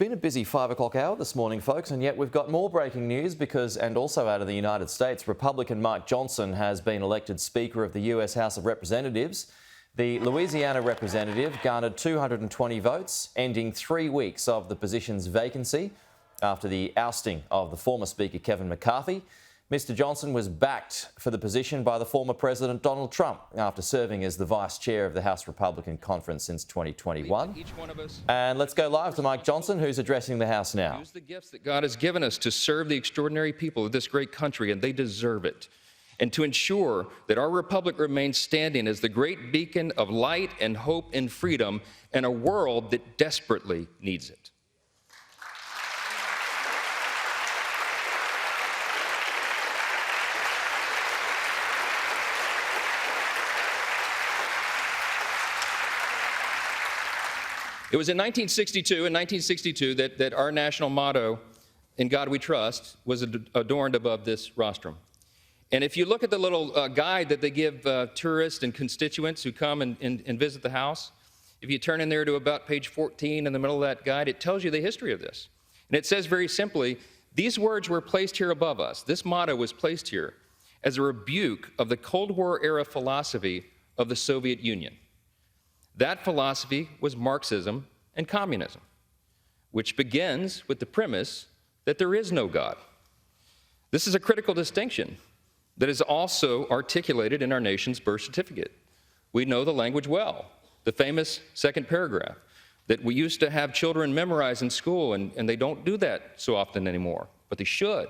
Been a busy 5 o'clock hour this morning, folks, and yet we've got more breaking news and also out of the United States, Republican Mike Johnson has been elected Speaker of the US House of Representatives. The Louisiana Representative garnered 220 votes, ending 3 weeks of the position's vacancy after the ousting of the former Speaker Kevin McCarthy. Mr Johnson was backed for the position by the former President Donald Trump after serving as the Vice Chair of the House Republican Conference since 2021. And let's go live to Mike Johnson, who's addressing the House now. Use the gifts that God has given us to serve the extraordinary people of this great country, and they deserve it. And to ensure that our republic remains standing as the great beacon of light and hope and freedom in a world that desperately needs it. It was in 1962 that our national motto, "In God We Trust," was adorned above this rostrum. And if you look at the little guide that they give tourists and constituents who come and visit the House, if you turn in there to about page 14 in the middle of that guide, it tells you the history of this. And it says very simply, these words were placed here above us. This motto was placed here as a rebuke of the Cold War era philosophy of the Soviet Union. That philosophy was Marxism and communism, which begins with the premise that there is no God. This is a critical distinction that is also articulated in our nation's birth certificate. We know the language well, the famous second paragraph that we used to have children memorize in school, and they don't do that so often anymore, but they should.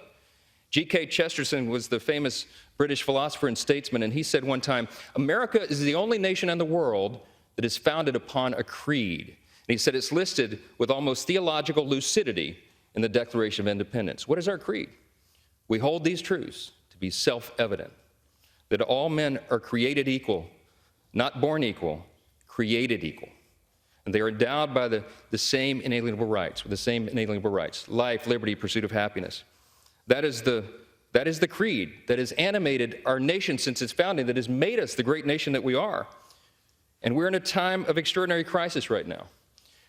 G.K. Chesterton was the famous British philosopher and statesman, and he said one time, "America is the only nation in the world that is founded upon a creed." And he said it's listed with almost theological lucidity in the Declaration of Independence. What is our creed? We hold these truths to be self-evident, that all men are created equal, not born equal, created equal. And they are endowed by the same inalienable rights, life, liberty, pursuit of happiness. That is the creed that has animated our nation since its founding, that has made us the great nation that we are. And we're in a time of extraordinary crisis right now.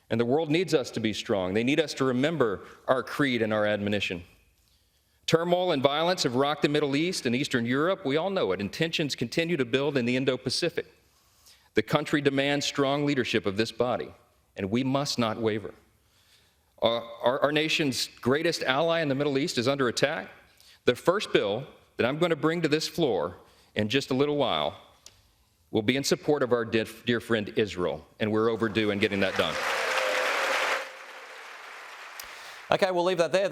And the world needs us to be strong. They need us to remember our creed and our admonition. Turmoil and violence have rocked the Middle East and Eastern Europe. We all know it. And tensions continue to build in the Indo-Pacific. The country demands strong leadership of this body, and we must not waver. Our nation's greatest ally in the Middle East is under attack. The first bill that I'm going to bring to this floor in just a little while will be in support of our dear friend Israel, and we're overdue in getting that done. Okay, we'll leave that there.